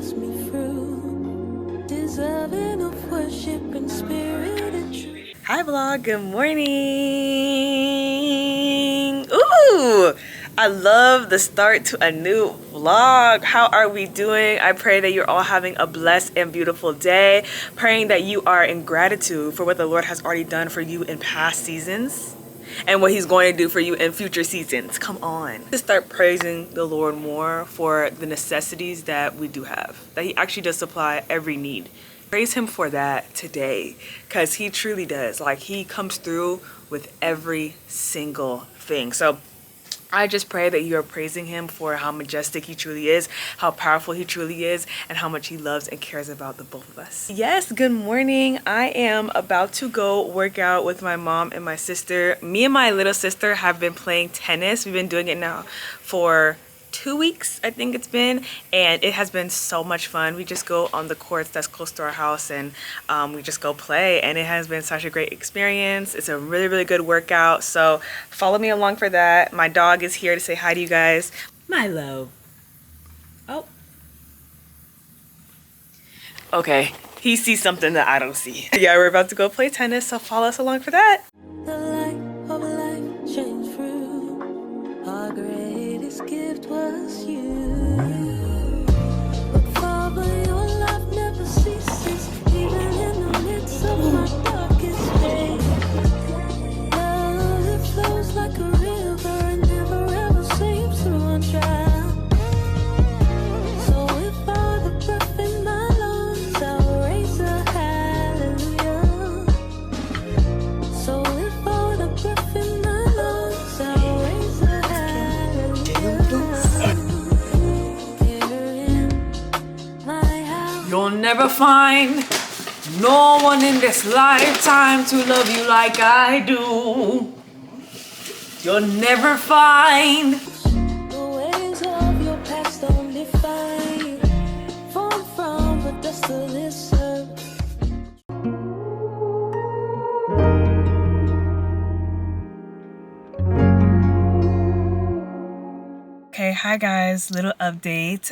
carries me through, deserving of worship in spirit and truth. Hi vlog, good morning. Ooh, I love the start to a new vlog. How are we doing? I pray that you're all having a blessed and beautiful day. Praying that you are in gratitude for what the Lord has already done for you in past seasons and what he's going to do for you in future seasons. Come on. To start praising the Lord more for the necessities that we do have, that he actually does supply every need. Praise him for that today, because he truly does. Like, he comes through with every single thing. So I just pray that you are praising him for how majestic he truly is, how powerful he truly is, and how much he loves and cares about the both of us. Yes, good morning. I am about to go work out with my mom and my sister. Me and my little sister have been playing tennis. We've been doing it now for 2 weeks, I think it's been, and it has been so much fun. We just go on the courts that's close to our house, and we just go play, and it has been such a great experience. It's a really, really good workout, so follow me along for that. My dog is here to say hi to you guys. My love. Oh. Okay, he sees something that I don't see. Yeah, we're about to go play tennis, so follow us along for that. The light of life shines through. Our greatest gift was you. But Father, your love never ceases, even in the midst of my darkest days. Love, it flows like a river and never ever seems to run dry. So if all the breath in my lungs, I'll raise a hallelujah. So if all the breath in my lungs, I'll raise a hallelujah. You'll never find no one in this lifetime to love you like I do. You'll never find the ways of your past don't define you. Formed from the dust of this earth. Okay, hi guys, little update.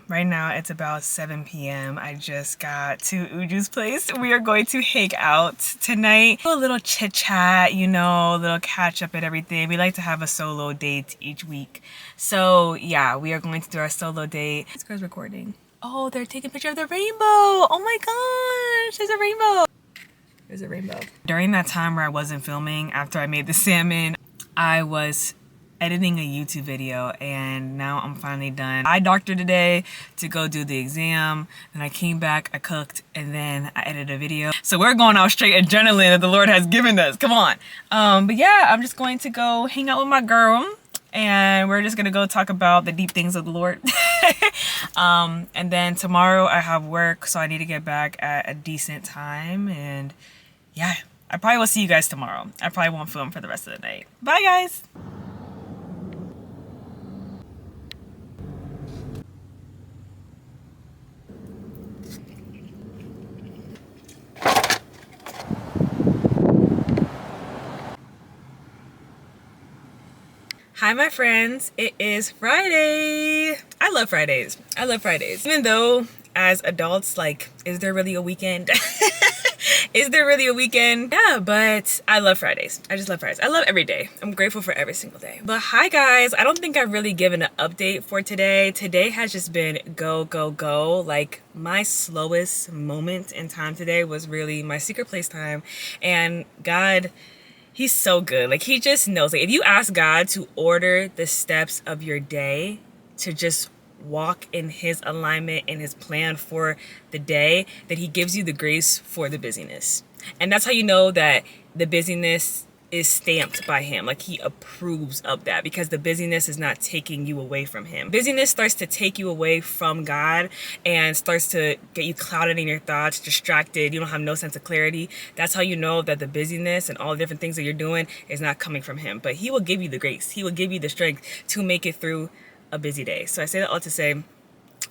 Right now it's about 7 p.m. I just got to Uju's place. We are going to hang out tonight. A little chit chat, you know, a little catch up and everything. We like to have a solo date each week. So yeah, we are going to do our solo date. This girl's recording. Oh, they're taking a picture of the rainbow. Oh my gosh, there's a rainbow. There's a rainbow. During that time where I wasn't filming, after I made the salmon, I was editing a YouTube video, and now I'm finally done. I doctored today to go do the exam, then I came back, I cooked, and then I edited a video. So we're going out straight adrenaline that the Lord has given us. Come on. But yeah, I'm just going to go hang out with my girl, and we're just gonna go talk about the deep things of the Lord. And then tomorrow I have work, so I need to get back at a decent time, and yeah, I probably will see you guys tomorrow. I probably won't film for the rest of the night. Bye guys. Hi my friends, it is Friday. I love Fridays. I love Fridays. Even though as adults, like, is there really a weekend? Is there really a weekend? Yeah, but I love Fridays. I just love Fridays. I love every day. I'm grateful for every single day. But hi guys, I don't think I've really given an update for today. Today has just been go, go, go. Like, my slowest moment in time today was really my secret place time. And God, he's so good. Like, he just knows. Like, if you ask God to order the steps of your day, to just walk in his alignment and his plan for the day, that he gives you the grace for the busyness. And that's how you know that the busyness is stamped by him. Like, he approves of that, because the busyness is not taking you away from him. Busyness starts to take you away from God and starts to get you clouded in your thoughts, distracted. You don't have no sense of clarity. That's how you know that the busyness and all the different things that you're doing is not coming from him. But he will give you the grace. He will give you the strength to make it through a busy day. So I say that all to say,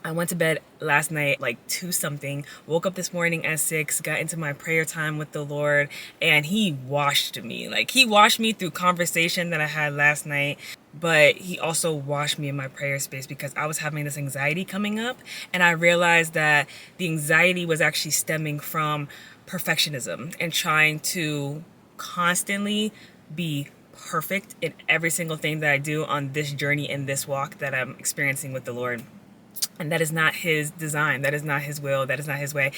I went to bed last night like 2 something, woke up this morning at 6, got into my prayer time with the Lord, and he washed me. Like, he washed me through conversation that I had last night, but he also washed me in my prayer space because I was having this anxiety coming up, and I realized that the anxiety was actually stemming from perfectionism and trying to constantly be perfect in every single thing that I do on this journey and this walk that I'm experiencing with the Lord. And that is not his design. That is not his will. That is not his way.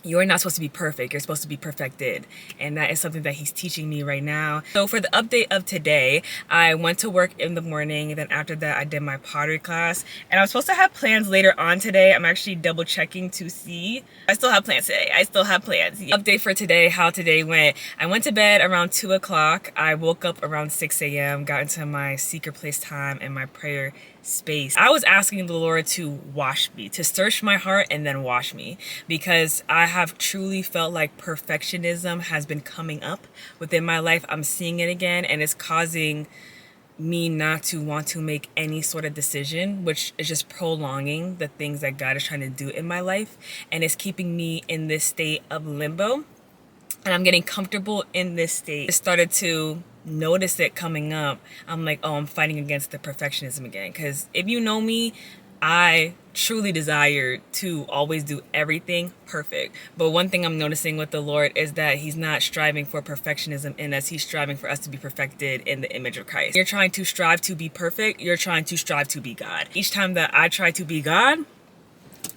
You're not supposed to be perfect. You're supposed to be perfected. And that is something that he's teaching me right now. So for the update of today, I went to work in the morning. And then after that, I did my pottery class. And I was supposed to have plans later on today. I'm actually double checking to see. I still have plans today. I still have plans. Update for today, how today went. I went to bed around 2 o'clock. I woke up around 6 a.m., got into my secret place time and my prayer space. I was asking the Lord to wash me, to search my heart and then wash me, because I have truly felt like perfectionism has been coming up within my life. I'm seeing it again, and it's causing me not to want to make any sort of decision, which is just prolonging the things that God is trying to do in my life, and it's keeping me in this state of limbo. And I'm getting comfortable in this state. I started to notice it coming up. I'm like, oh, I'm fighting against the perfectionism again. Because if you know me, I truly desire to always do everything perfect. But one thing I'm noticing with the Lord is that he's not striving for perfectionism in us. He's striving for us to be perfected in the image of Christ. You're trying to strive to be perfect. You're trying to strive to be God. Each time that I try to be God,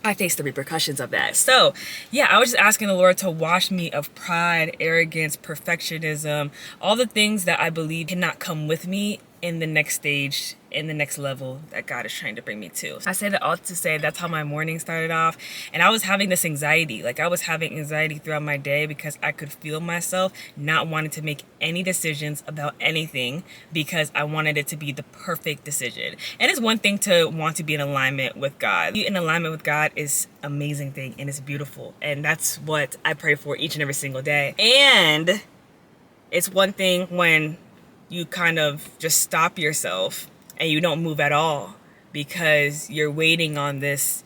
I face the repercussions of that. So yeah, I was just asking the Lord to wash me of pride, arrogance, perfectionism, all the things that I believe cannot come with me in the next stage, in the next level that God is trying to bring me to. I say that all to say that's how my morning started off. And I was having this anxiety. Like I was having anxiety throughout my day because I could feel myself not wanting to make any decisions about anything because I wanted it to be the perfect decision. And it's one thing to want to be in alignment with God. Be in alignment with God is an amazing thing and it's beautiful. And that's what I pray for each and every single day. And it's one thing when you kind of just stop yourself and you don't move at all because you're waiting on this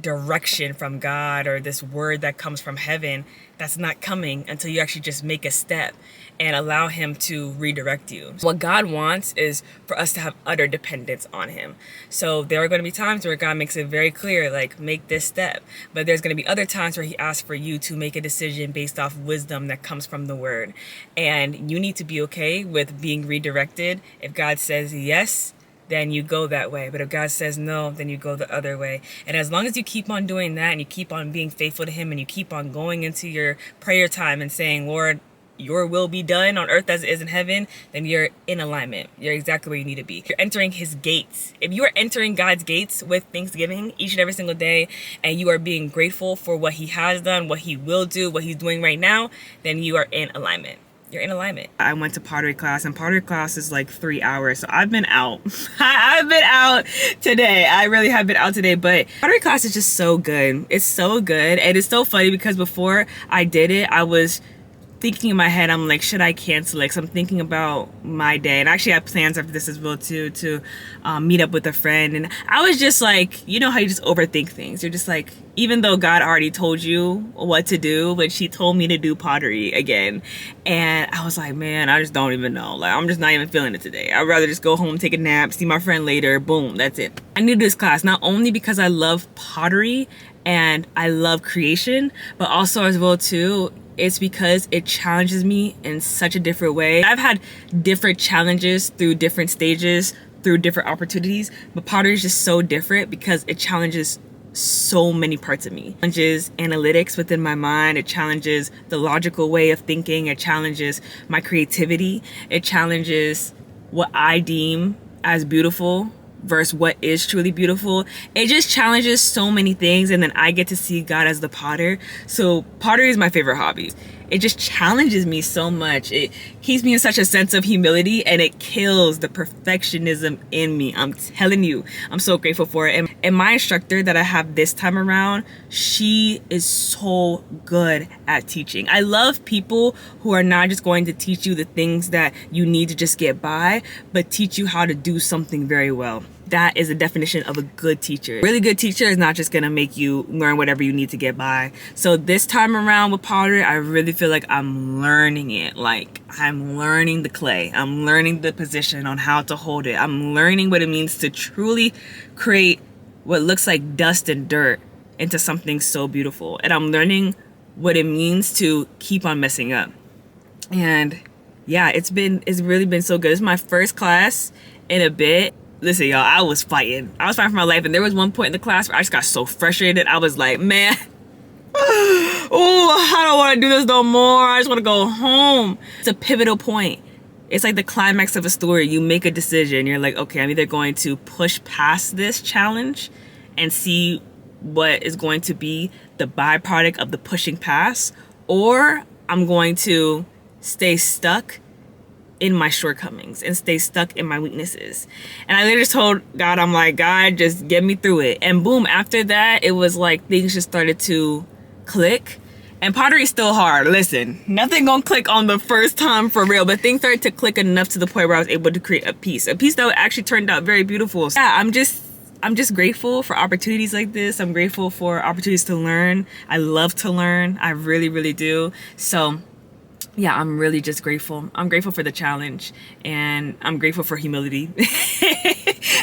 direction from God or this word that comes from heaven that's not coming until you actually just make a step and allow him to redirect you. What God wants is for us to have utter dependence on him. So there are going to be times where God makes it very clear, like, make this step. But there's going to be other times where he asks for you to make a decision based off wisdom that comes from the word. And you need to be okay with being redirected. If God says yes, then you go that way. But if God says no, then you go the other way. And as long as you keep on doing that and you keep on being faithful to him and you keep on going into your prayer time and saying, Lord, your will be done on earth as it is in heaven, then you're in alignment. You're exactly where you need to be. You're entering his gates. If you are entering God's gates with thanksgiving each and every single day, and you are being grateful for what he has done, what he will do, what he's doing right now, then you are in alignment. You're in alignment. I went to pottery class, and pottery class is like 3 hours. So I've been out. I've been out today. I really have been out today, but pottery class is just so good. It's so good. And it's so funny because before I did it, I was thinking in my head, I'm like, should I cancel it? 'Cause I'm thinking about my day. And actually I have plans after this as well too, to meet up with a friend. And I was just like, you know how you just overthink things. You're just like, even though God already told you what to do, but she told me to do pottery again. And I was like, man, I just don't even know. Like, I'm just not even feeling it today. I'd rather just go home, take a nap, see my friend later. Boom, that's it. I need this class not only because I love pottery and I love creation, but also as well too, it's because it challenges me in such a different way. I've had different challenges through different stages, through different opportunities, but pottery is just so different because it challenges so many parts of me. It challenges analytics within my mind. It challenges the logical way of thinking. It challenges my creativity. It challenges what I deem as beautiful versus what is truly beautiful. It just challenges so many things, and then I get to see God as the potter. So pottery is my favorite hobby. It just challenges me so much. It keeps me in such a sense of humility, and it kills the perfectionism in me. I'm telling you, I'm so grateful for it. And my instructor that I have this time around, she is so good at teaching. I love people who are not just going to teach you the things that you need to just get by, but teach you how to do something very well. that is the definition of a good teacher. Really good teacher is not just gonna make you learn whatever you need to get by. So this time around with pottery, I really feel like I'm learning it. Like I'm learning the clay. I'm learning the position on how to hold it. I'm learning what it means to truly create what looks like dust and dirt into something so beautiful. And I'm learning what it means to keep on messing up. And yeah, it's really been so good. It's my first class in a bit. Listen, y'all, I was fighting for my life, and there was one point in the class where I just got so frustrated. I was like, man, oh, I don't want to do this no more. I just want to go home. It's a pivotal point. It's like the climax of a story. You make a decision. You're like, okay, I'm either going to push past this challenge and see what is going to be the byproduct of the pushing past, or I'm going to stay stuck in my shortcomings and stay stuck in my weaknesses. And I literally just told God, I'm like, God, just get me through it. And boom, after that, it was like things just started to click. And pottery's still hard. Listen, nothing gonna click on the first time for real, but things started to click enough to the point where I was able to create a piece that actually turned out very beautiful. Yeah, I'm just grateful for opportunities like this. I'm grateful for opportunities to learn. I love to learn. I really, really do. So yeah, I'm really just grateful. I'm grateful for the challenge, and I'm grateful for humility.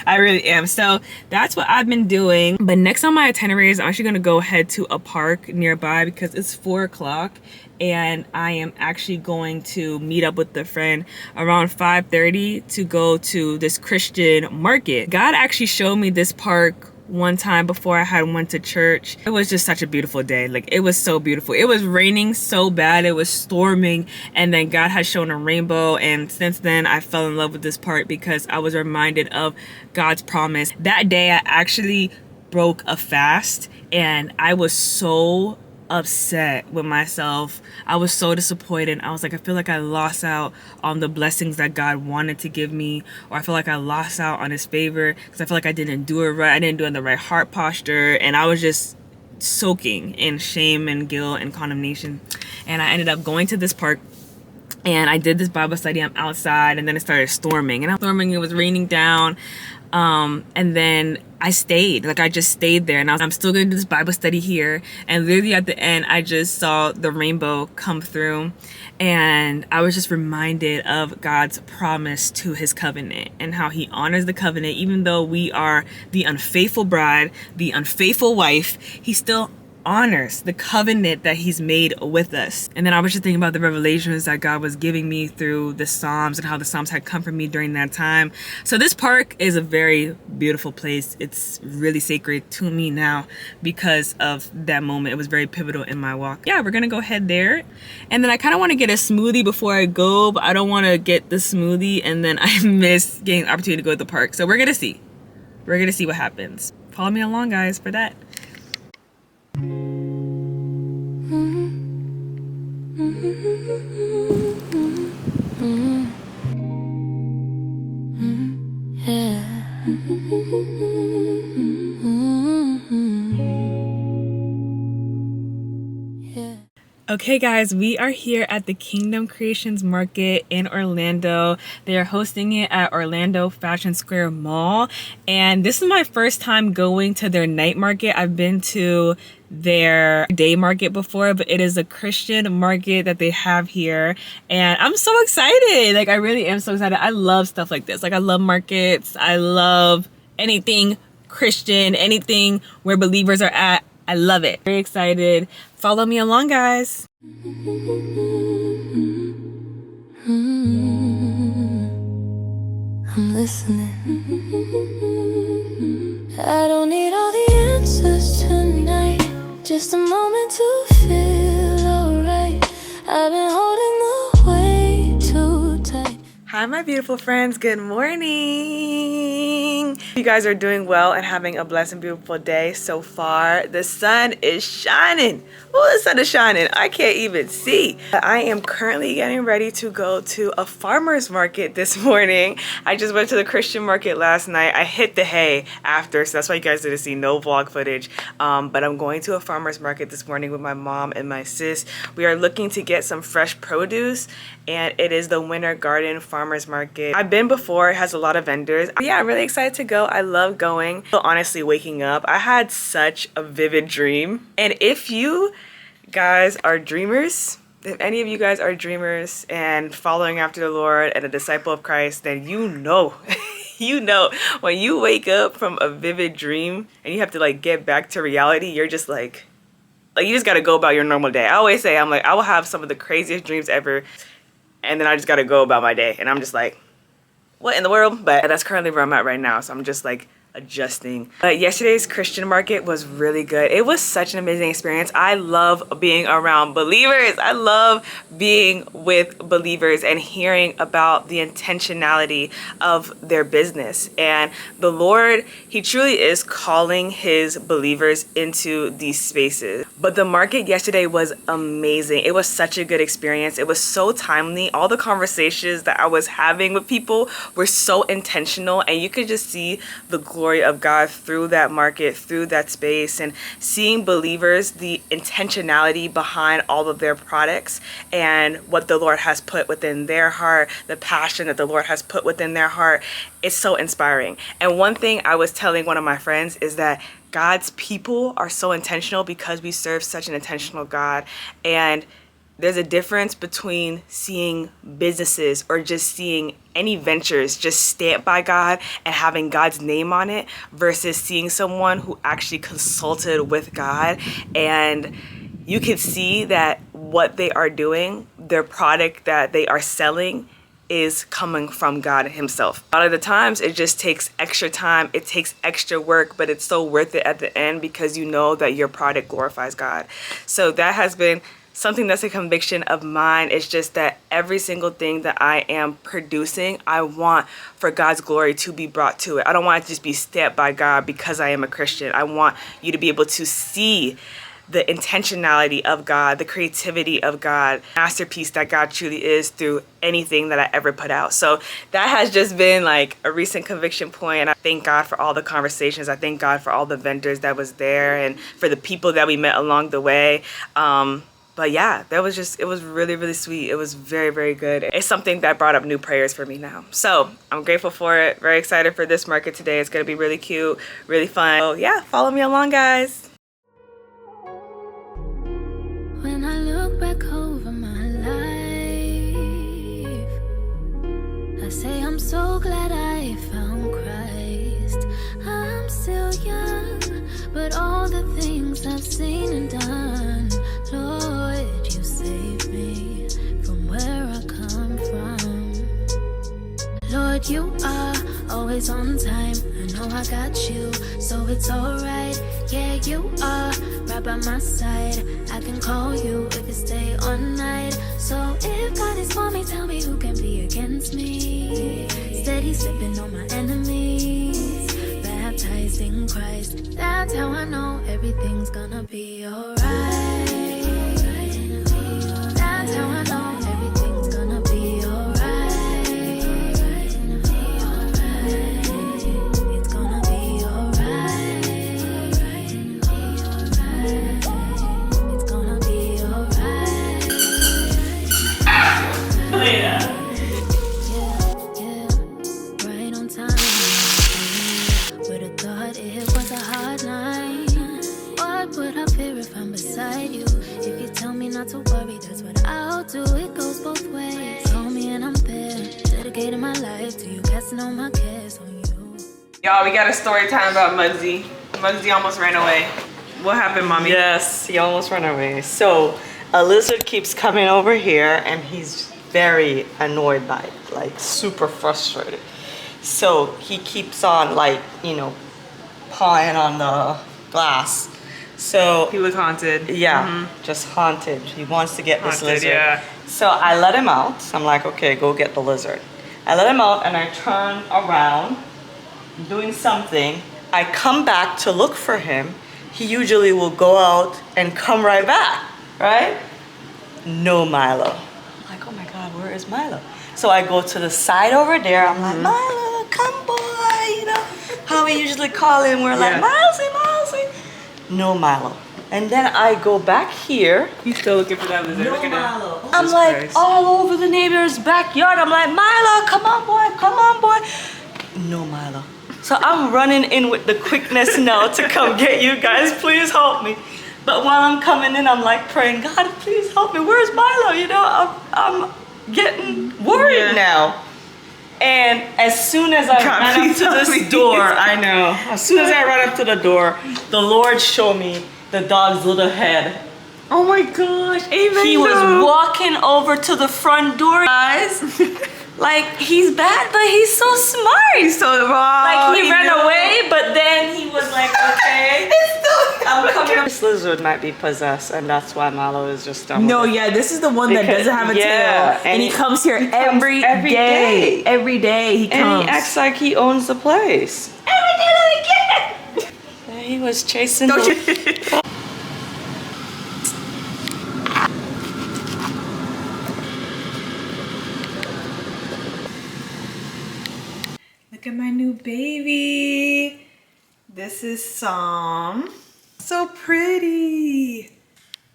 I really am. So that's what I've been doing. But next on my itinerary is I'm actually gonna go head to a park nearby because it's 4 o'clock, and I am actually going to meet up with a friend around 5:30 to go to this Christian market. God actually showed me this park one time before I had went to church. It was just such a beautiful day. Like, it was so beautiful. It was raining so bad, it was storming, and then God had shown a rainbow, and since then I fell in love with this part because I was reminded of God's promise. That day I actually broke a fast, and I was so upset with myself. I was so disappointed. I was like, I feel like I lost out on the blessings that God wanted to give me, or I feel like I lost out on his favor because I feel like I didn't do it right. I didn't do it in the right heart posture, and I was just soaking in shame and guilt and condemnation. And I ended up going to this park, and I did this Bible study. I'm outside, and then it started storming, and it was raining down. And then I stayed, like I just stayed there, and I'm still gonna do this Bible study here. And literally at the end, I just saw the rainbow come through, and I was just reminded of God's promise to his covenant and how he honors the covenant. Even though we are the unfaithful bride, the unfaithful wife, he still honors the covenant that he's made with us. And then I was just thinking about the revelations that God was giving me through the Psalms and how the Psalms had come from me during that time. So this park is a very beautiful place. It's really sacred to me now because of that moment. It was very pivotal in my walk. Yeah, we're gonna go head there. And then I kind of want to get a smoothie before I go, but I don't want to get the smoothie and then I miss getting the opportunity to go to the park. So we're gonna see. We're gonna see what happens. Follow me along, guys, for that. Okay guys, we are here at the Kingdom Creations Market in Orlando. They are hosting it at Orlando Fashion Square Mall. And this is my first time going to their night market. I've been to their day market before, but it is a Christian market that they have here. And I'm so excited. Like, I really am so excited. I love stuff like this. Like, I love markets. I love anything Christian, anything where believers are at. I love it. Very excited. Follow me along, guys. I'm listening. I don't need all the answers tonight. Just a moment to feel alright. I've been holding the weight too tight. Hi, my beautiful friends. Good morning. You guys are doing well and having a blessed and beautiful day so far. The sun is shining. Oh, the sun is shining. I can't even see. I am currently getting ready to go to a farmer's market this morning. I just went to the Christian market last night. I hit the hay after, so that's why you guys didn't see no vlog footage. But I'm going to a farmer's market this morning with my mom and my sis. We are looking to get some fresh produce, and it is the Winter Garden Farmer's farmers market. I've been before, it has a lot of vendors. Yeah, I'm really excited to go. I love going. So honestly, waking up, I had such a vivid dream. And if you guys are dreamers, if any of you guys are dreamers and following after the Lord and a disciple of Christ, then you know, you know, when you wake up from a vivid dream and you have to like get back to reality, you're just like you just gotta go about your normal day. I always say, I'm like, I will have some of the craziest dreams ever, and then I just gotta go about my day. And I'm just like, what in the world? But that's currently where I'm at right now. So I'm just like adjusting. But yesterday's Christian market was really good. It was such an amazing experience. I love being around believers. I love being with believers and hearing about the intentionality of their business. And the Lord, he truly is calling his believers into these spaces. But the market yesterday was amazing. It was such a good experience. It was so timely. All the conversations that I was having with people were so intentional, and you could just see the glory of God through that market, through that space, and seeing believers, the intentionality behind all of their products and what the Lord has put within their heart, the passion that the Lord has put within their heart. It's so inspiring. And one thing I was telling one of my friends is that God's people are so intentional because we serve such an intentional God. And there's a difference between seeing businesses or just seeing any ventures just stamped by God and having God's name on it versus seeing someone who actually consulted with God, and you can see that what they are doing, their product that they are selling, is coming from God himself. A lot of the times it just takes extra time, it takes extra work, but it's so worth it at the end because you know that your product glorifies God. So that has been something that's a conviction of mine. Is just that every single thing that I am producing, I want for God's glory to be brought to it. I don't want it to just be stamped by God because I am a Christian. I want you to be able to see the intentionality of God, the creativity of God, masterpiece that God truly is through anything that I ever put out. So that has just been like a recent conviction point. And I thank God for all the conversations. I thank God for all the vendors that was there and for the people that we met along the way. But yeah, it was really, really sweet. It was very, very good. It's something that brought up new prayers for me now. So I'm grateful for it. Very excited for this market today. It's going to be really cute, really fun. So yeah, follow me along, guys. When I look back over my life, I say I'm so glad I found Christ. I'm still young, but all the things I've seen and done, Lord, you saved me from where I come from. Lord, you are always on time. I know I got you, so it's alright. Yeah, you are right by my side. I can call you if it's day or night. So if God is for me, tell me who can be against me. Steady sipping on my enemies, baptized in Christ. That's how I know everything's gonna be alright. That's how I know everything's gonna be alright. It's gonna be alright. It's gonna be alright. Later. Yeah, right on time. Would have thought it was a hard night. What would I fear if I'm beside you? If you tell me not to worry, that's what I'll do. It goes both ways. Call me and I'm there, dedicating my life to you, casting all my cares on you. Y'all, we got a story time about Muggsy. Muggsy almost ran away. What happened, Mommy? Yes, he almost ran away. So a lizard keeps coming over here and he's very annoyed by it, like super frustrated. So he keeps on like, pawing on the glass. So He was haunted. yeah, just haunted. He wants to get this Haunted, lizard. yeah. So I let him out. I'm like, okay, go get the lizard. I let him out and I turn around, doing something. I come back to look for him. He usually will go out and come right back, right? No Milo. I'm like, oh my God, where is Milo? So I go to the side over there. I'm like, Milo, come boy, how we usually call him. We're like, Yeah. Milesy, Milesy. No Milo. And then I go back here. He's still looking for that lizard. No Look at that. Milo. Jesus I'm like Christ. all over the neighbor's backyard. I'm like, Milo, come on, boy, come on, boy. No Milo. So I'm running in with the quickness now to come get you guys. Please help me. But while I'm coming in, I'm like praying, God, please help me. Where's Milo? You know, I'm getting worried now. And as soon as I ran up to this door, I know. As soon as I ran up to the door, the Lord showed me the dog's little head. Oh my gosh, Amen. He was walking over to the front door, guys. Like, he's bad, but he's so smart. He's so wrong. Like, he ran away, but then he was like, okay, I'm coming up. This lizard might be possessed, and that's why Milo is just done No, with it. yeah, this is the one that Because- doesn't have a yeah, tail. And he comes here every every day. day. Every day he comes. And he acts like he owns the place. Every day that I get. And he was chasing Don't the... you? Look at my new baby. This is Psalm. So pretty.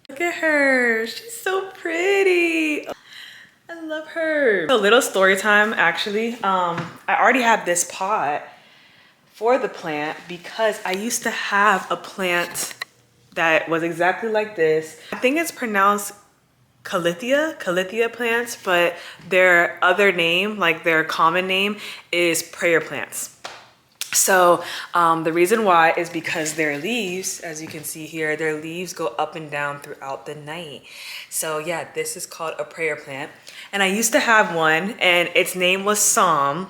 Look at her. She's so pretty. I love her. A little story time, actually. I already have this pot for the plant because I used to have a plant that was exactly like this. I think it's pronounced Calathea plants, but their other name, like their common name, is prayer plants. So the reason why is because their leaves, as you can see here, their leaves go up and down throughout the night. So yeah, this is called a prayer plant. And I used to have one and its name was Psalm,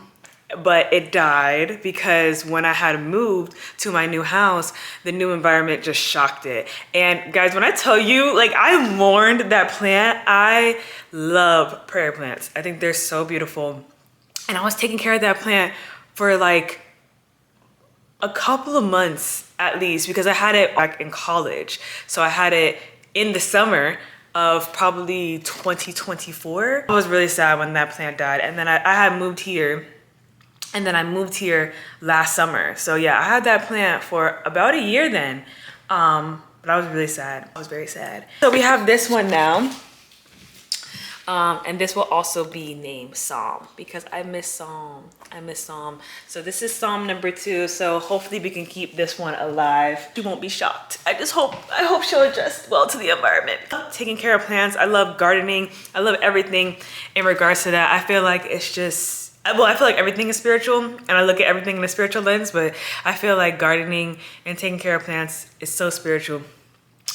but it died because when I had moved to my new house, the new environment just shocked it. And guys, when I tell you, like, I mourned that plant, I love prayer plants. I think they're so beautiful. And I was taking care of that plant for like a couple of months at least because I had it back in college. So I had it in the summer of probably 2024. I was really sad when that plant died. And then I had moved here. And then I moved here last summer. So yeah, I had that plant for about a year then. But I was really sad. I was very sad. So we have this one now. And this will also be named Psalm because I miss Psalm. I miss Psalm. So this is Psalm number 2. So hopefully we can keep this one alive. She won't be shocked. I hope she'll adjust well to the environment. Taking care of plants. I love gardening. I love everything in regards to that. I feel like it's just, well, I feel like everything is spiritual and I look at everything in a spiritual lens, but I feel like gardening and taking care of plants is so spiritual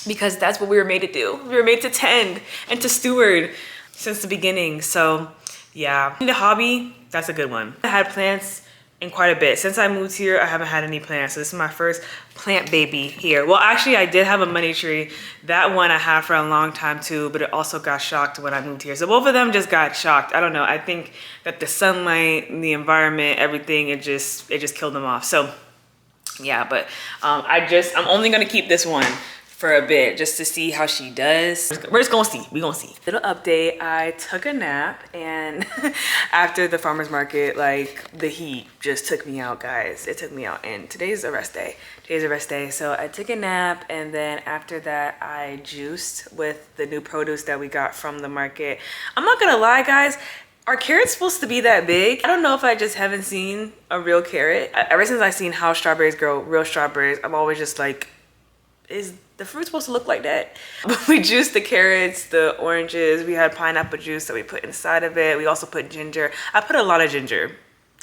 because that's what we were made to do. We were made to tend and to steward since the beginning. So yeah, the hobby, that's a good one. I had plants in quite a bit. Since I moved here, I haven't had any plants. So this is my first plant baby here. Well, actually I did have a money tree. That one I had for a long time too, but it also got shocked when I moved here. So both of them just got shocked. I don't know. I think that the sunlight, the environment, everything, it just killed them off. So yeah, but I'm only gonna keep this one for a bit just to see how she does. We're just gonna see. We're gonna see. Little update, I took a nap and after the farmer's market, like the heat just took me out, guys. It took me out and today's a rest day. Today's a rest day. So I took a nap and then after that I juiced with the new produce that we got from the market. I'm not gonna lie, guys. Are carrots supposed to be that big? I don't know if I just haven't seen a real carrot. Ever since I've seen how strawberries grow, real strawberries, I'm always just like, is the fruit supposed to look like that? We juiced the carrots, the oranges, we had pineapple juice that we put inside of it. We also put ginger. I put a lot of ginger.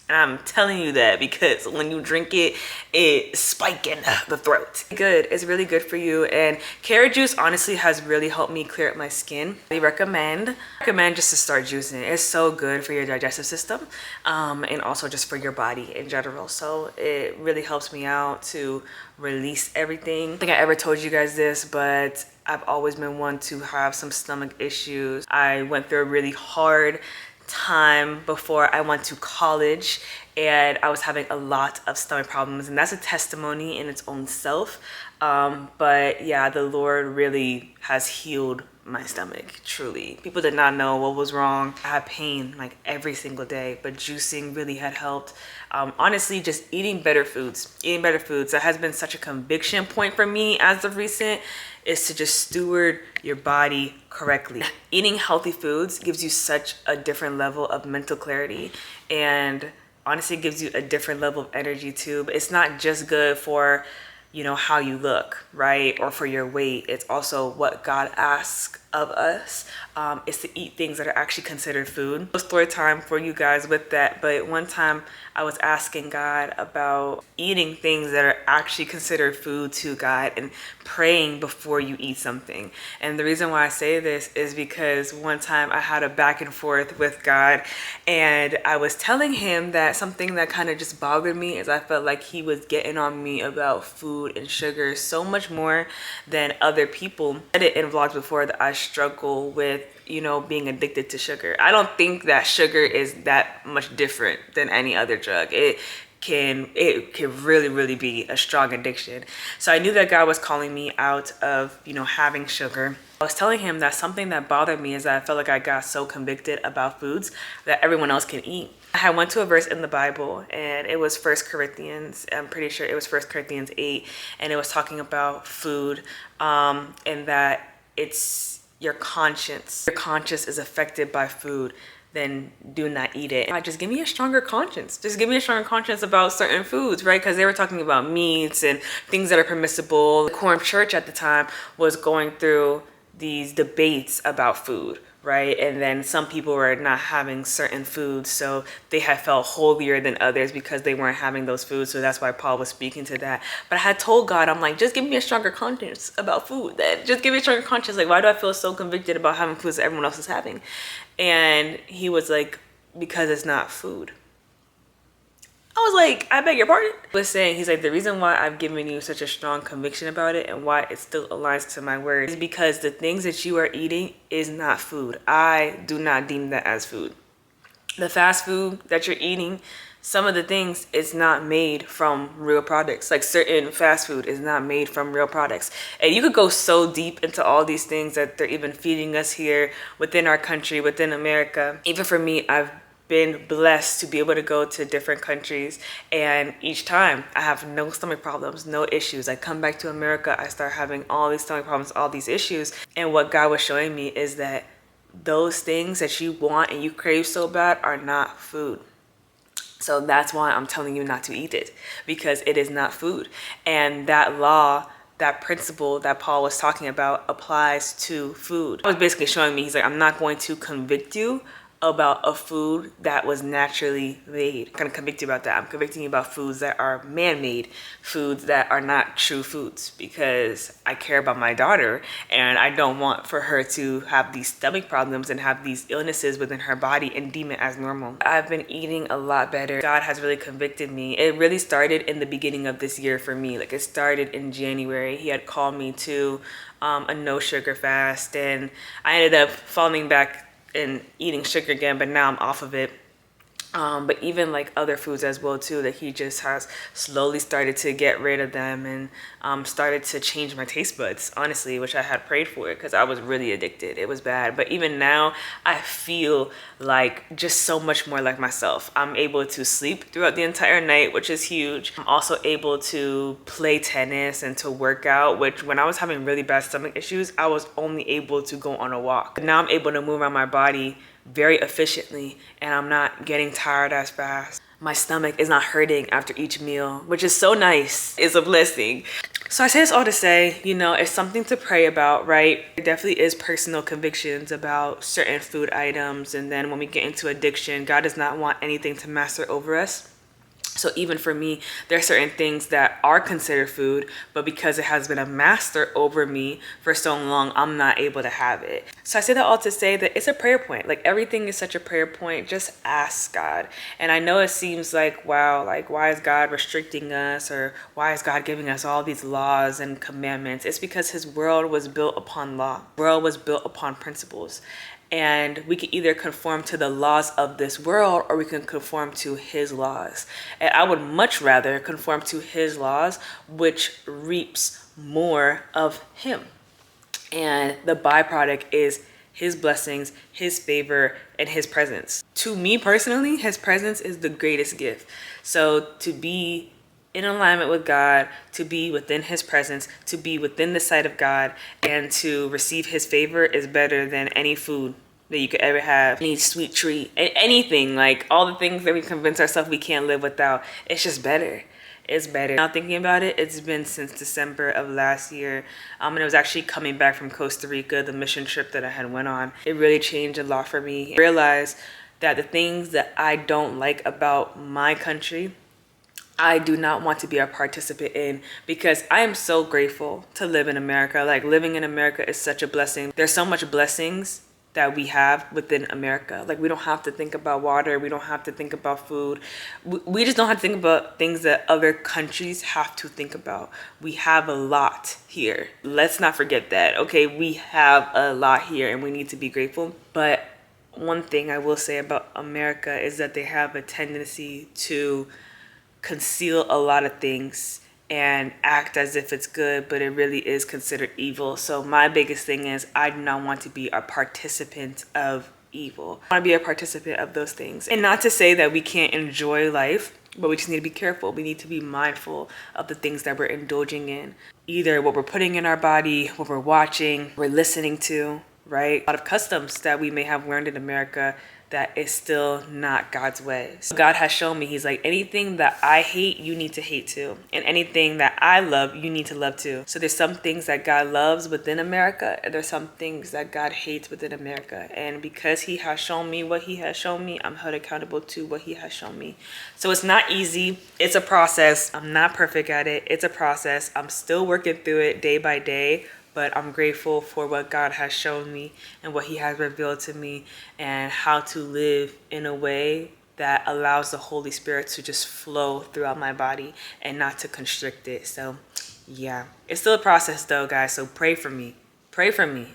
And I'm telling you that because when you drink it, it's spiking the throat. Good, it's really good for you. And carrot juice honestly has really helped me clear up my skin. I recommend just to start juicing. It's so good for your digestive system and also just for your body in general. So it really helps me out to release everything. I don't think I ever told you guys this, but I've always been one to have some stomach issues. I went through a really hard time before I went to college and I was having a lot of stomach problems, and that's a testimony in its own self But yeah, the Lord really has healed my stomach, truly. People did not know what was wrong. I had pain like every single day, but juicing really had helped. Honestly, just eating better foods. Eating better foods. That has been such a conviction point for me as of recent, is to just steward your body correctly. Eating healthy foods gives you such a different level of mental clarity, and honestly gives you a different level of energy too. But it's not just good for, you know, how you look, right? Or for your weight. It's also what God asks of us, is to eat things that are actually considered food. Story time for you guys with that. But one time I was asking God about eating things that are actually considered food to God, and praying before you eat something. And the reason why I say this is because one time I had a back and forth with God, and I was telling him that something that kind of just bothered me is I felt like he was getting on me about food and sugar so much more than other people. I did it in vlogs before that I struggle with, you know, being addicted to sugar. I don't think that sugar is that much different than any other drug. It can really be a strong addiction. So I knew that God was calling me out of, you know, having sugar. I was telling him that something that bothered me is that I felt like I got so convicted about foods that everyone else can eat. I went to a verse in the Bible, and it was 1 Corinthians. I'm pretty sure it was 1 Corinthians 8, and it was talking about food, and that it's your conscience. Your conscience is affected by food, then do not eat it. Just give me a stronger conscience. Just give me a stronger conscience about certain foods, right? Because they were talking about meats and things that are permissible. The Quorum Church at the time was going through these debates about food, right? And then some people were not having certain foods, so they had felt holier than others because they weren't having those foods. So that's why Paul was speaking to that. But I had told God, I'm like, just give me a stronger conscience about food. Then just give me a stronger conscience. Like, why do I feel so convicted about having foods that everyone else is having? And he was like, because it's not food. I was like, I beg your pardon? He was saying, he's like, the reason why I've given you such a strong conviction about it and why it still aligns to my words is because the things that you are eating is not food. I do not deem that as food. The fast food that you're eating, some of the things is not made from real products. Like certain fast food is not made from real products. And you could go so deep into all these things that they're even feeding us here within our country, within America. Even for me, I've been blessed to be able to go to different countries, and each time I have no stomach problems, no issues. I come back to America, I start having all these stomach problems, all these issues. And what God was showing me is that those things that you want and you crave so bad are not food. So that's why I'm telling you not to eat it, because it is not food. And that law, that principle that Paul was talking about applies to food. I was basically showing me, he's like, I'm not going to convict you about a food that was naturally made. I'm gonna convict you about that. I'm convicting you about foods that are man-made, foods that are not true foods, because I care about my daughter and I don't want for her to have these stomach problems and have these illnesses within her body and deem it as normal. I've been eating a lot better. God has really convicted me. It really started in the beginning of this year for me. Like, it started in January. He had called me to a no sugar fast, and I ended up falling back and eating sugar again, but now I'm off of it. But even like other foods as well too, that he just has slowly started to get rid of them, and started to change my taste buds, honestly, which I had prayed for, because I was really addicted. It was bad. But even now I feel like just so much more like myself. I'm able to sleep throughout the entire night, which is huge. I'm also able to play tennis and to work out, which when I was having really bad stomach issues, I was only able to go on a walk. But now I'm able to move around my body very efficiently, and I'm not getting tired as fast. My stomach is not hurting after each meal, which is so nice. It's a blessing. So I say this all to say, you know, it's something to pray about, right? It definitely is personal convictions about certain food items. And then when we get into addiction, God does not want anything to master over us. So even for me, there are certain things that are considered food, but because it has been a master over me for so long, I'm not able to have it. So I say that all to say that it's a prayer point. Like, everything is such a prayer point. Just ask God. And I know it seems like, wow, like, why is God restricting us, or why is God giving us all these laws and commandments? It's because his world was built upon law. The world was built upon principles. And we can either conform to the laws of this world or we can conform to his laws. And I would much rather conform to his laws, which reaps more of him. And the byproduct is his blessings, his favor, and his presence. To me personally, his presence is the greatest gift. So to be in alignment with God, to be within his presence, to be within the sight of God, and to receive his favor is better than any food that you could ever have, any sweet treat, anything, like all the things that we convince ourselves we can't live without. It's just better. It's better. Now thinking about it, it's been since December of last year. And it was actually coming back from Costa Rica, the mission trip that I had went on. It really changed a lot for me. I realized that the things that I don't like about my country, I do not want to be a participant in, because I am so grateful to live in America. Like, living in America is such a blessing. There's so much blessings that we have within America. Like, we don't have to think about water. We don't have to think about food. We just don't have to think about things that other countries have to think about. We have a lot here. Let's not forget that. Okay, we have a lot here and we need to be grateful. But one thing I will say about America is that they have a tendency to conceal a lot of things and act as if it's good, but it really is considered evil. So my biggest thing is I do not want to be a participant of evil. I want to be a participant of those things. And not to say that we can't enjoy life, but we just need to be careful. We need to be mindful of the things that we're indulging in. Either what we're putting in our body, what we're watching, we're listening to, right? A lot of customs that we may have learned in America that is still not God's way. So God has shown me, he's like, anything that I hate, you need to hate too. And anything that I love, you need to love too. So there's some things that God loves within America, and there's some things that God hates within America. And because he has shown me what he has shown me, I'm held accountable to what he has shown me. So it's not easy. It's a process. I'm not perfect at it. It's a process. I'm still working through it day by day. But I'm grateful for what God has shown me and what he has revealed to me, and how to live in a way that allows the Holy Spirit to just flow throughout my body and not to constrict it. So yeah, it's still a process though, guys. So pray for me. Pray for me.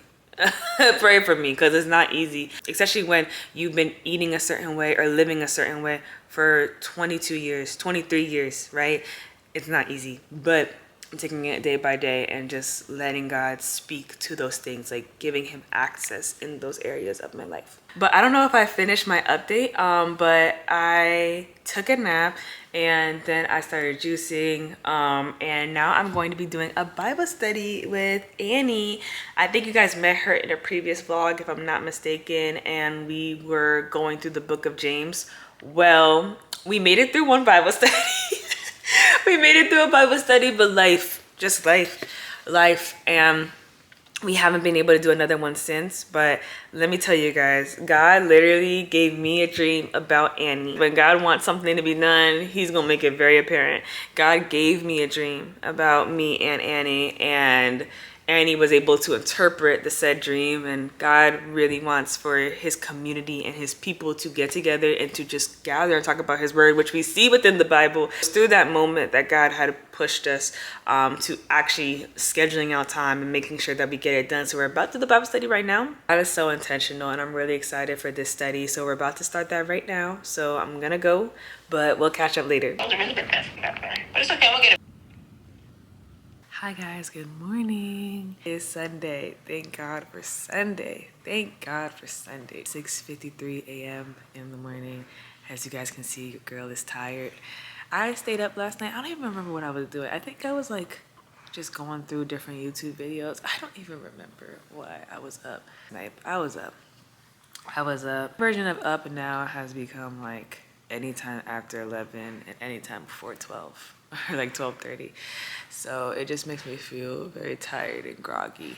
Pray for me, because it's not easy, especially when you've been eating a certain way or living a certain way for 22 years, 23 years, right? It's not easy, but I'm taking it day by day and just letting God speak to those things, like giving him access in those areas of my life. But I don't know if I finished my update, but I took a nap and then I started juicing, and now I'm going to be doing a Bible study with Annie. I think you guys met her in a previous vlog, if I'm not mistaken, and we were going through the book of James. Well, we made it through one Bible study. We made it through a Bible study, but life, and we haven't been able to do another one since. But let me tell you guys, God literally gave me a dream about Annie. When God wants something to be done, he's gonna make it very apparent. God gave me a dream about me and Annie, and Annie was able to interpret the said dream, and God really wants for his community and his people to get together and to just gather and talk about his word, which we see within the Bible. It's through that moment that God had pushed us to actually scheduling out time and making sure that we get it done. So we're about to do the Bible study right now. That is so intentional, and I'm really excited for this study. So we're about to start that right now. So I'm gonna go, but we'll catch up later. Those are really good guys. But it's okay, we'll get it. Hi guys, good morning. It's Sunday. Thank God for Sunday. Thank God for Sunday. 6:53 a.m. in the morning. As you guys can see, your girl is tired. I stayed up last night. I don't even remember what I was doing. I think I was like just going through different YouTube videos. I don't even remember why I was up. I was up. Version of up now has become like anytime after 11 and anytime before 12. Or like 12:30. So it just makes me feel very tired and groggy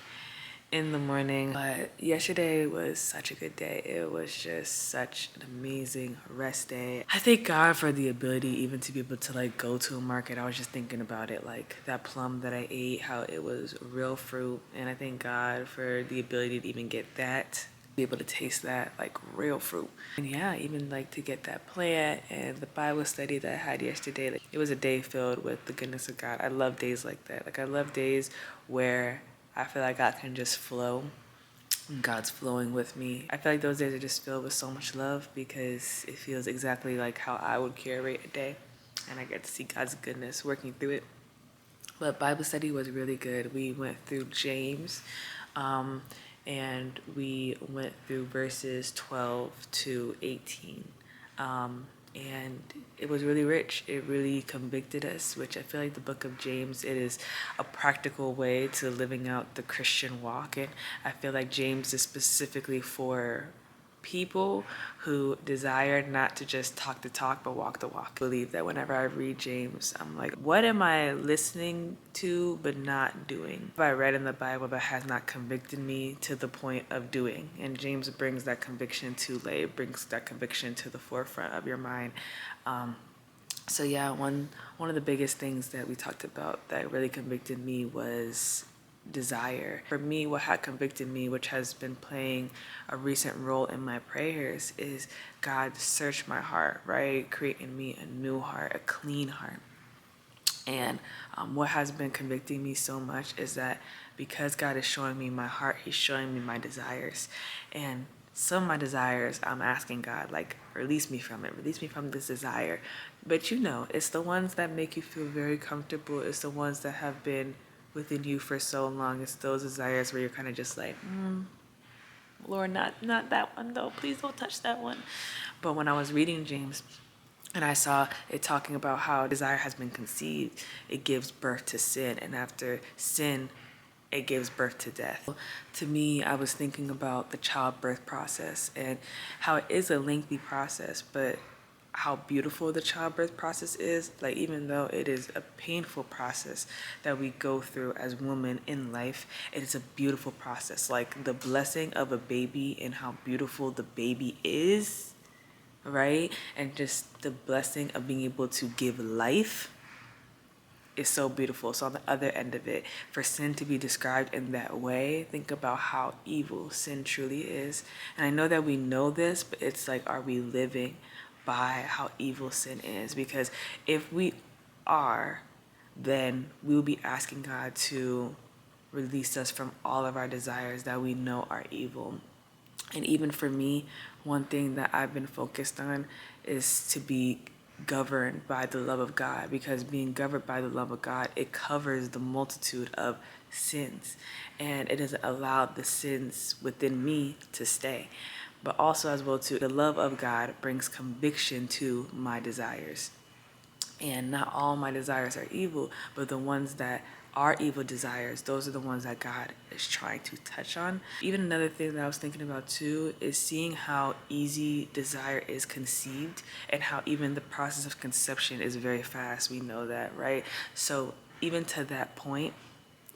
in the morning. But yesterday was such a good day. It was just such an amazing rest day. I thank God for the ability even to be able to like go to a market. I was just thinking about it, like that plum that I ate, how it was real fruit. And I thank God for the ability to even get that, be able to taste that like real fruit. And yeah, even like to get that plant and the Bible study that I had yesterday, like it was a day filled with the goodness of God. I love days like that. Like I love days where I feel like God can just flow God's flowing with me. I feel like those days are just filled with so much love because it feels exactly like how I would curate a day, and I get to see God's goodness working through it. But Bible study was really good. We went through James, and we went through verses 12 to 18. And it was really rich. It really convicted us, which I feel like the book of James, it is a practical way to living out the Christian walk. And I feel like James is specifically for people who desire not to just talk the talk but walk the walk. I believe that whenever I read James, I'm like, what am I listening to but not doing? Have I read in the Bible that has not convicted me to the point of doing? And James brings that conviction to lay, brings that conviction to the forefront of your mind. So yeah, one of the biggest things that we talked about that really convicted me was desire. For me, what had convicted me, which has been playing a recent role in my prayers, is God, search my heart, right? Create in me a new heart, a clean heart. And what has been convicting me so much is that because God is showing me my heart, He's showing me my desires. And some of my desires, I'm asking God, like, release me from it, release me from this desire. But it's the ones that make you feel very comfortable. It's the ones that have been within you for so long. It's those desires where you're kind of just like, Lord, not that one though. Please don't touch that one. But when I was reading James and I saw it talking about how desire has been conceived, it gives birth to sin. And after sin, it gives birth to death. To me, I was thinking about the childbirth process and how it is a lengthy process, but how beautiful the childbirth process is. Like, even though it is a painful process that we go through as women in life, it is a beautiful process. Like, the blessing of a baby and how beautiful the baby is, right? And just the blessing of being able to give life is so beautiful. So on the other end of it, for sin to be described in that way, think about how evil sin truly is. And I know that we know this, but it's like, are we living by how evil sin is? Because if we are, then we will be asking God to release us from all of our desires that we know are evil. And even for me, one thing that I've been focused on is to be governed by the love of God, because being governed by the love of God, it covers the multitude of sins, and it has allowed the sins within me to stay. But also as well too, the love of God brings conviction to my desires. And not all my desires are evil, but the ones that are evil desires, those are the ones that God is trying to touch on. Even another thing that I was thinking about too is seeing how easy desire is conceived and how even the process of conception is very fast. We know that, right? So even to that point,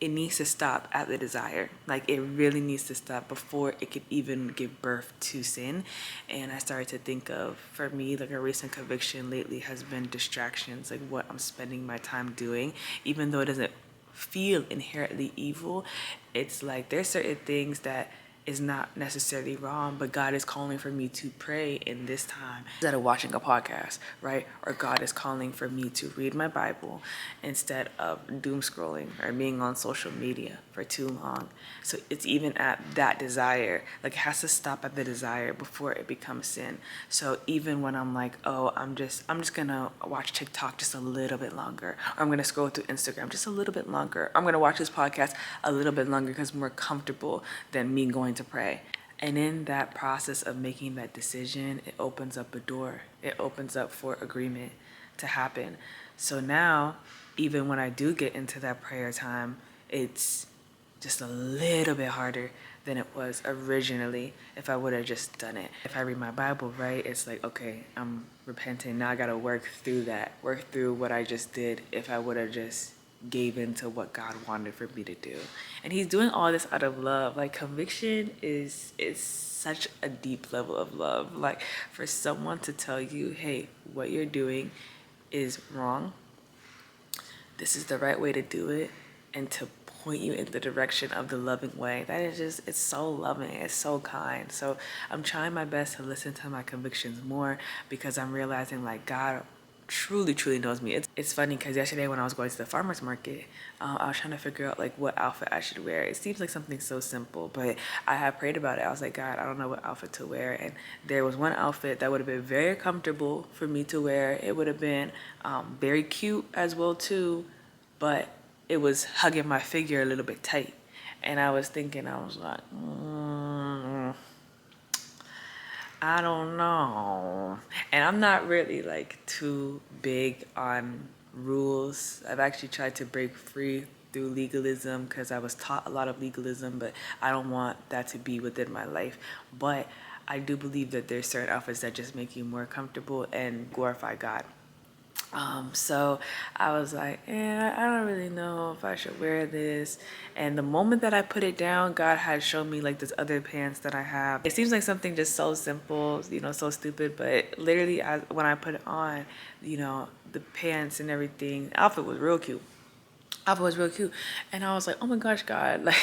it needs to stop at the desire. Like, it really needs to stop before it could even give birth to sin. And I started to think of, for me, like a recent conviction lately has been distractions, like what I'm spending my time doing, even though it doesn't feel inherently evil. It's like there's certain things that is not necessarily wrong, but God is calling for me to pray in this time instead of watching a podcast, right? Or God is calling for me to read my Bible instead of doom scrolling or being on social media for too long. So it's even at that desire, like it has to stop at the desire before it becomes sin. So even when I'm like, oh, I'm just gonna watch TikTok just a little bit longer, or I'm gonna scroll through Instagram just a little bit longer, or I'm gonna watch this podcast a little bit longer because I'm more comfortable than me going to pray. And in that process of making that decision, it opens up a door. It opens up for agreement to happen. So now, even when I do get into that prayer time, it's just a little bit harder than it was originally if I would have just done it. If I read my Bible, right, it's like, okay, I'm repenting. Now I gotta work through that, work through what I just did if I would have just gave into what God wanted for me to do. And He's doing all this out of love. Like, conviction is such a deep level of love. Like, for someone to tell you, hey, what you're doing is wrong, this is the right way to do it, and to point you in the direction of the loving way, that is just, it's so loving, it's so kind. So I'm trying my best to listen to my convictions more, because I'm realizing, like, God truly knows me. It's funny because yesterday when I was going to the farmer's market, I was trying to figure out like what outfit I should wear. It seems like something so simple, but I had prayed about it. I was like, God, I don't know what outfit to wear. And there was one outfit that would have been very comfortable for me to wear. It would have been very cute as well too, but it was hugging my figure a little bit tight. And I was thinking, I was like, I don't know. And I'm not really like too big on rules. I've actually tried to break free through legalism because I was taught a lot of legalism, but I don't want that to be within my life. But I do believe that there's certain outfits that just make you more comfortable and glorify God. So I was like, I don't really know if I should wear this. And the moment that I put it down, God had shown me like this other pants that I have. It seems like something just so simple, you know, so stupid, but literally when I put it on, you know, the pants and everything, the outfit was real cute. And I was like, oh my gosh, God, like,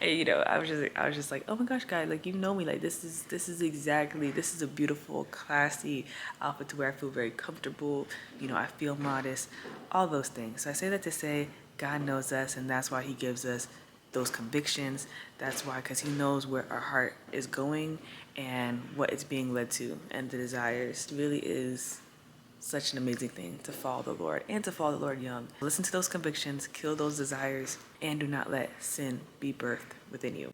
you know, I was just like, oh my gosh, God, like, you know me, like, this is a beautiful, classy outfit to wear. I feel very comfortable, you know, I feel modest, all those things. So I say that to say God knows us, and that's why he gives us those convictions. That's why, because he knows where our heart is going and what it's being led to, and the desires really is such an amazing thing to follow the Lord and to follow the Lord young. Listen to those convictions, kill those desires, and do not let sin be birthed within you.